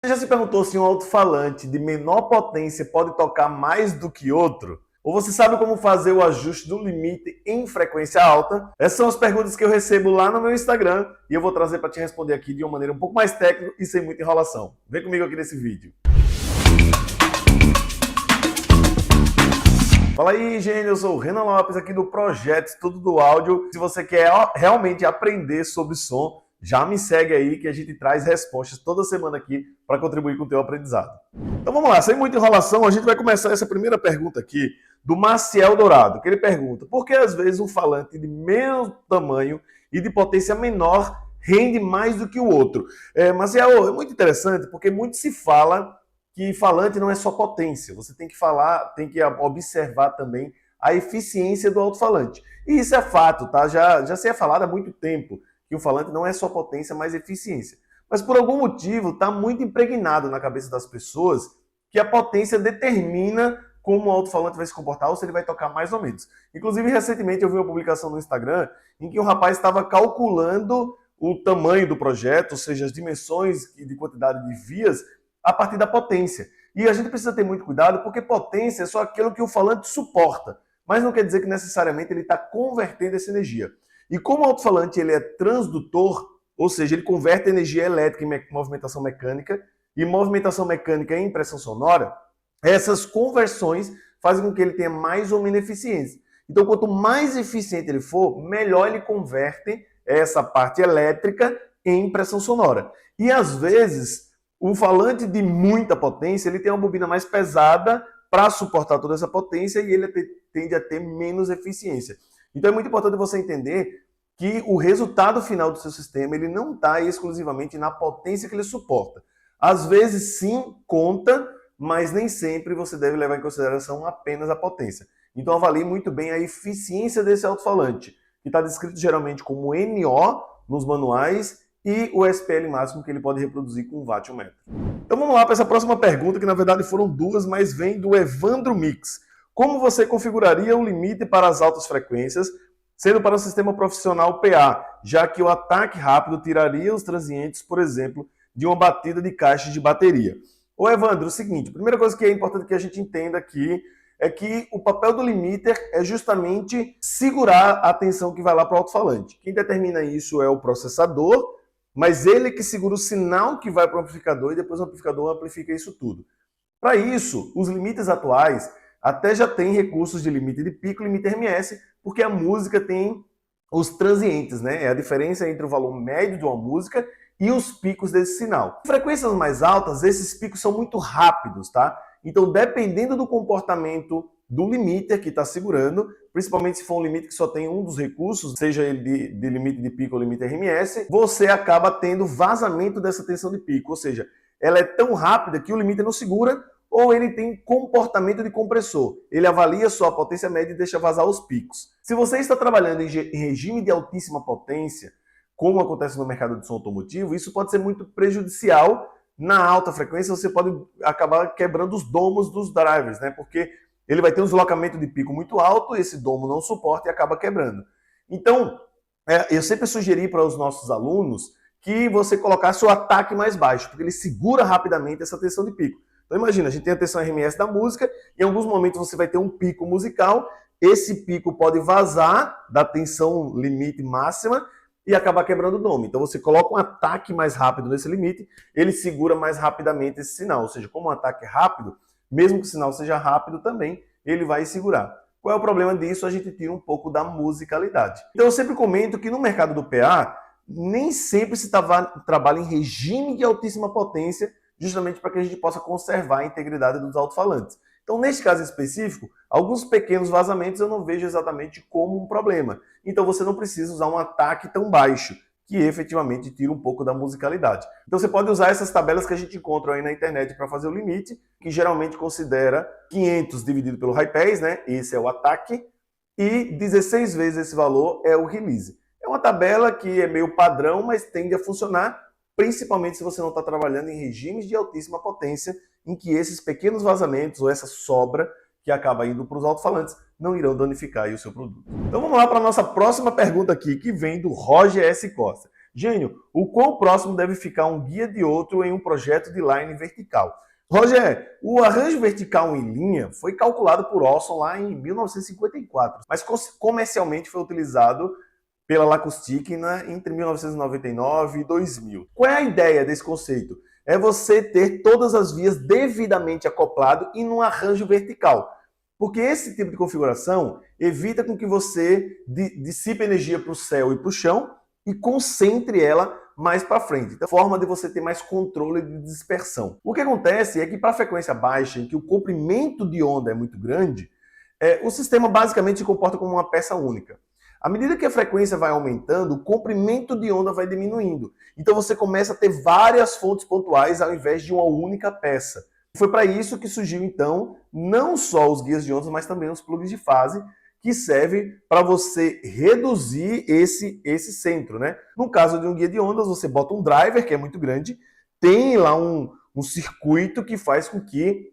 Você já se perguntou se um alto-falante de menor potência pode tocar mais do que outro? Ou você sabe como fazer o ajuste do limite em frequência alta? Essas são as perguntas que eu recebo lá no meu Instagram e eu vou trazer para te responder aqui de uma maneira um pouco mais técnica e sem muita enrolação. Vem comigo aqui nesse vídeo. Fala aí, gente, eu sou o Renan Lopes aqui do Projeto Estudo do Áudio. Se você quer realmente aprender sobre som, já me segue aí que a gente traz respostas toda semana aqui para contribuir com o teu aprendizado. Então vamos lá, sem muita enrolação, a gente vai começar essa primeira pergunta aqui do Maciel Dourado, que ele pergunta: por que às vezes um falante de mesmo tamanho e de potência menor rende mais do que o outro? Maciel, é muito interessante porque muito se fala que falante não é só potência, você tem que observar também a eficiência do alto-falante. E isso é fato, tá? Já se é falado há muito tempo que o falante não é só potência, mas eficiência. Mas por algum motivo está muito impregnado na cabeça das pessoas que a potência determina como o alto-falante vai se comportar ou se ele vai tocar mais ou menos. Inclusive, recentemente eu vi uma publicação no Instagram em que um rapaz estava calculando o tamanho do projeto, ou seja, as dimensões de quantidade de vias, a partir da potência. E a gente precisa ter muito cuidado, porque potência é só aquilo que o falante suporta, mas não quer dizer que necessariamente ele está convertendo essa energia. E como o alto-falante ele é transdutor, ou seja, ele converte energia elétrica em movimentação mecânica e movimentação mecânica em impressão sonora, essas conversões fazem com que ele tenha mais ou menos eficiência. Então, quanto mais eficiente ele for, melhor ele converte essa parte elétrica em impressão sonora. E às vezes, o falante de muita potência, ele tem uma bobina mais pesada para suportar toda essa potência e ele tende a ter menos eficiência. Então é muito importante você entender que o resultado final do seu sistema ele não está exclusivamente na potência que ele suporta. Às vezes sim, conta, mas nem sempre você deve levar em consideração apenas a potência. Então avalie muito bem a eficiência desse alto-falante, que está descrito geralmente como NO nos manuais e o SPL máximo que ele pode reproduzir com 1 watt ao metro. Então vamos lá para essa próxima pergunta, que na verdade foram duas, mas vem do Evandro Mix. Como você configuraria o limite para as altas frequências, sendo para o sistema profissional PA, já que o ataque rápido tiraria os transientes, por exemplo, de uma batida de caixa de bateria? Ô Evandro, é o seguinte, a primeira coisa que é importante que a gente entenda aqui é que o papel do limiter é justamente segurar a tensão que vai lá para o alto-falante. Quem determina isso é o processador, mas ele que segura o sinal que vai para o amplificador e depois o amplificador amplifica isso tudo. Para isso, os limites atuais até já tem recursos de limite de pico e limite RMS, porque a música tem os transientes, né? É a diferença entre o valor médio de uma música e os picos desse sinal. Em frequências mais altas, esses picos são muito rápidos, tá? Então, dependendo do comportamento do limiter que está segurando, principalmente se for um limite que só tem um dos recursos, seja ele de limite de pico ou limite RMS, você acaba tendo vazamento dessa tensão de pico, ou seja, ela é tão rápida que o limiter não segura ou ele tem comportamento de compressor. Ele avalia só a potência média e deixa vazar os picos. Se você está trabalhando em regime de altíssima potência, como acontece no mercado de som automotivo, isso pode ser muito prejudicial. Na alta frequência, você pode acabar quebrando os domos dos drivers, né? Porque ele vai ter um deslocamento de pico muito alto, esse domo não suporta e acaba quebrando. Então, eu sempre sugeri para os nossos alunos que você colocasse o ataque mais baixo, porque ele segura rapidamente essa tensão de pico. Então imagina, a gente tem a tensão RMS da música, em alguns momentos você vai ter um pico musical, esse pico pode vazar da tensão limite máxima e acabar quebrando o dome. Então você coloca um ataque mais rápido nesse limite, ele segura mais rapidamente esse sinal. Ou seja, como um ataque é rápido, mesmo que o sinal seja rápido também, ele vai segurar. Qual é o problema disso? A gente tira um pouco da musicalidade. Então eu sempre comento que no mercado do PA, nem sempre se trabalha em regime de altíssima potência, justamente para que a gente possa conservar a integridade dos alto-falantes. Então, neste caso específico, alguns pequenos vazamentos eu não vejo exatamente como um problema. Então, você não precisa usar um ataque tão baixo, que efetivamente tira um pouco da musicalidade. Então, você pode usar essas tabelas que a gente encontra aí na internet para fazer o limite, que geralmente considera 500 dividido pelo high pass, né? Esse é o ataque, e 16 vezes esse valor é o release. É uma tabela que é meio padrão, mas tende a funcionar, principalmente se você não está trabalhando em regimes de altíssima potência, em que esses pequenos vazamentos ou essa sobra que acaba indo para os alto-falantes não irão danificar aí o seu produto. Então vamos lá para a nossa próxima pergunta aqui, que vem do Roger S. Costa. Gênio, o quão próximo deve ficar um guia de outro em um projeto de line vertical? Roger, o arranjo vertical em linha foi calculado por Olson lá em 1954, mas comercialmente foi utilizado pela Lacustic entre 1999 e 2000. Qual é a ideia desse conceito? É você ter todas as vias devidamente acoplado e num arranjo vertical. Porque esse tipo de configuração evita com que você dissipe energia para o céu e para o chão e concentre ela mais para frente. Então, forma de você ter mais controle de dispersão. O que acontece é que para frequência baixa, em que o comprimento de onda é muito grande, o sistema basicamente se comporta como uma peça única. À medida que a frequência vai aumentando, o comprimento de onda vai diminuindo. Então você começa a ter várias fontes pontuais ao invés de uma única peça. Foi para isso que surgiu, então, não só os guias de ondas, mas também os plugs de fase, que serve para você reduzir esse centro, né? No caso de um guia de ondas, você bota um driver, que é muito grande, tem lá um circuito que faz com que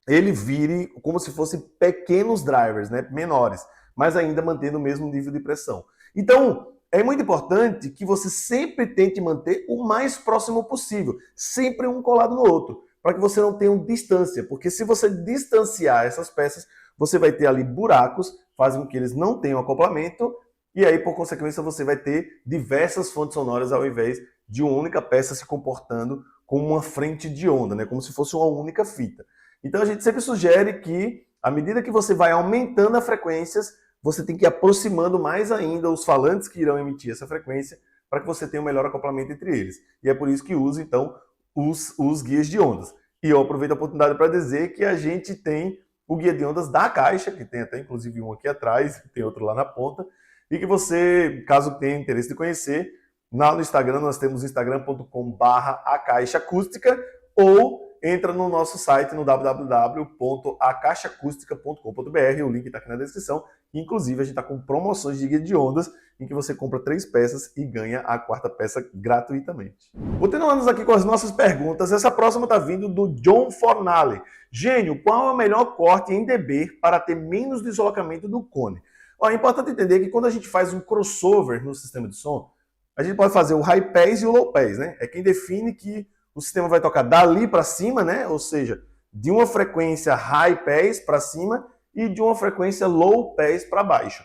ele vire como se fossem pequenos drivers, né? Menores, mas ainda mantendo o mesmo nível de pressão. Então, é muito importante que você sempre tente manter o mais próximo possível, sempre um colado no outro, para que você não tenha distância, porque se você distanciar essas peças, você vai ter ali buracos, fazem com que eles não tenham acoplamento, e aí, por consequência, você vai ter diversas fontes sonoras ao invés de uma única peça se comportando como uma frente de onda, né? Como se fosse uma única fita. Então, a gente sempre sugere que, à medida que você vai aumentando as frequências, você tem que ir aproximando mais ainda os falantes que irão emitir essa frequência para que você tenha um melhor acoplamento entre eles. E é por isso que usa, então, os guias de ondas. E eu aproveito a oportunidade para dizer que a gente tem o guia de ondas da Caixa, que tem até inclusive um aqui atrás, tem outro lá na ponta, e que você, caso tenha interesse de conhecer, lá no Instagram nós temos instagram.com/acaixaacústica ou entra no nosso site no www.acaixaacústica.com.br, o link está aqui na descrição. Inclusive, a gente está com promoções de guia de ondas, em que você compra 3 peças e ganha a 4ª peça gratuitamente. Continuando aqui com as nossas perguntas, essa próxima está vindo do John Fornale. Gênio, qual é o melhor corte em dB para ter menos deslocamento do cone? Ó, é importante entender que quando a gente faz um crossover no sistema de som, a gente pode fazer o high pass e o low pass, né? É quem define que o sistema vai tocar dali para cima, né? Ou seja, de uma frequência high pass para cima e de uma frequência low pass para baixo.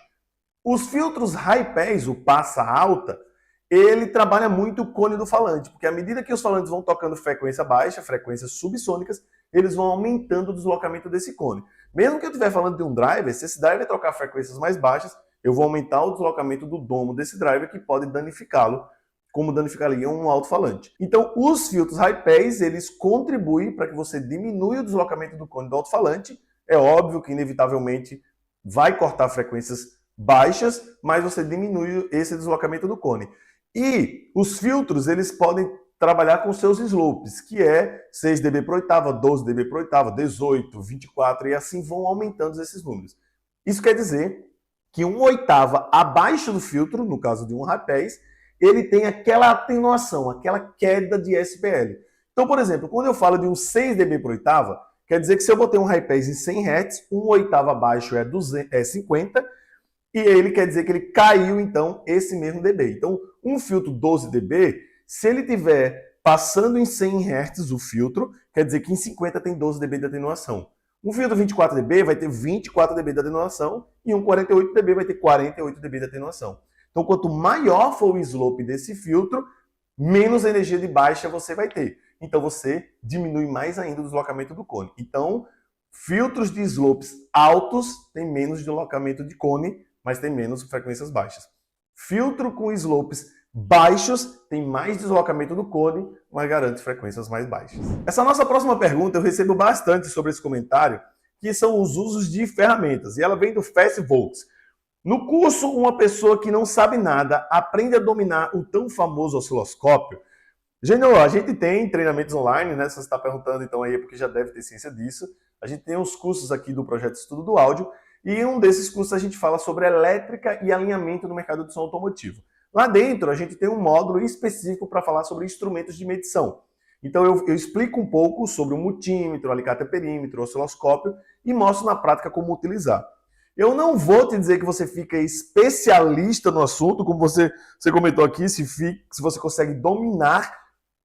Os filtros high pass, o passa alta, ele trabalha muito o cone do falante, porque à medida que os falantes vão tocando frequência baixa, frequências subsônicas, eles vão aumentando o deslocamento desse cone. Mesmo que eu estiver falando de um driver, se esse driver trocar frequências mais baixas, eu vou aumentar o deslocamento do domo desse driver, que pode danificá-lo, como danificaria um alto-falante. Então, os filtros high pass, eles contribuem para que você diminua o deslocamento do cone do alto-falante. É óbvio que, inevitavelmente, vai cortar frequências baixas, mas você diminui esse deslocamento do cone. E os filtros, eles podem trabalhar com seus slopes, que é 6 dB por oitava, 12 dB por oitava, 18, 24, e assim vão aumentando esses números. Isso quer dizer que uma oitava abaixo do filtro, no caso de um high pass, ele tem aquela atenuação, aquela queda de SPL. Então, por exemplo, quando eu falo de um 6 dB por oitava, quer dizer que se eu botei um high pass em 100 Hz, uma oitava abaixo é 50, e ele quer dizer que ele caiu, então, esse mesmo dB. Então, um filtro 12 dB, se ele tiver passando em 100 Hz o filtro, quer dizer que em 50 tem 12 dB de atenuação. Um filtro 24 dB vai ter 24 dB de atenuação e um 48 dB vai ter 48 dB de atenuação. Então, quanto maior for o slope desse filtro, menos energia de baixa você vai ter. Então, você diminui mais ainda o deslocamento do cone. Então, filtros de slopes altos têm menos deslocamento de cone, mas tem menos frequências baixas. Filtro com slopes baixos tem mais deslocamento do cone, mas garante frequências mais baixas. Essa nossa próxima pergunta eu recebo bastante sobre esse comentário, que são os usos de ferramentas. E ela vem do Fastvolks. No curso, uma pessoa que não sabe nada aprende a dominar o tão famoso osciloscópio. Gênio, a gente tem treinamentos online, né? Se você está perguntando, então aí é porque já deve ter ciência disso. A gente tem os cursos aqui do Projeto Estudo do Áudio, e em um desses cursos a gente fala sobre elétrica e alinhamento no mercado de som automotivo. Lá dentro, a gente tem um módulo específico para falar sobre instrumentos de medição. Então eu explico um pouco sobre o multímetro, o alicate a perímetro, o osciloscópio, e mostro na prática como utilizar. Eu não vou te dizer que você fica especialista no assunto, como você comentou aqui, se você consegue dominar,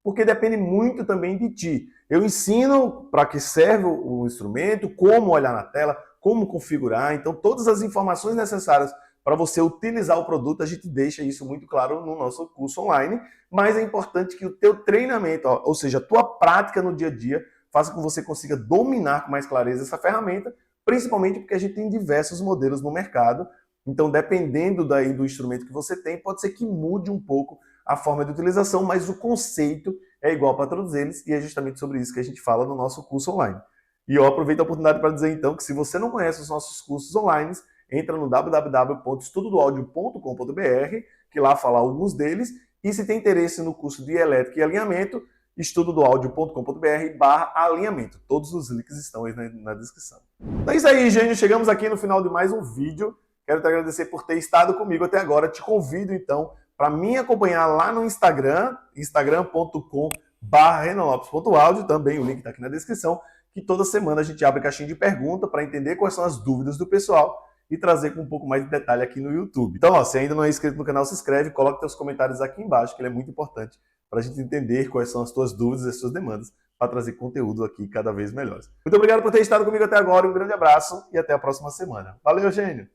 porque depende muito também de ti. Eu ensino para que serve o instrumento, como olhar na tela, como configurar. Então, todas as informações necessárias para você utilizar o produto, a gente deixa isso muito claro no nosso curso online. Mas é importante que o teu treinamento, ou seja, a tua prática no dia a dia, faça com que você consiga dominar com mais clareza essa ferramenta, principalmente porque a gente tem diversos modelos no mercado. Então, dependendo daí do instrumento que você tem, pode ser que mude um pouco a forma de utilização, mas o conceito é igual para todos eles, e é justamente sobre isso que a gente fala no nosso curso online. E eu aproveito a oportunidade para dizer então que se você não conhece os nossos cursos online, entra no www.estudodoaudio.com.br, que lá fala alguns deles, e se tem interesse no curso de elétrica e alinhamento, estudodoaudio.com.br/alinhamento. Todos os links estão aí na descrição. Então é isso aí, gente. Chegamos aqui no final de mais um vídeo. Quero te agradecer por ter estado comigo até agora. Te convido, então, para me acompanhar lá no Instagram, instagram.com/renalopes.audio, também o link está aqui na descrição, que toda semana a gente abre caixinha de pergunta para entender quais são as dúvidas do pessoal e trazer com um pouco mais de detalhe aqui no YouTube. Então, se ainda não é inscrito no canal, se inscreve, coloque seus comentários aqui embaixo, que ele é muito importante para a gente entender quais são as tuas dúvidas e as suas demandas, para trazer conteúdo aqui cada vez melhores. Muito obrigado por ter estado comigo até agora, um grande abraço e até a próxima semana. Valeu, gênio!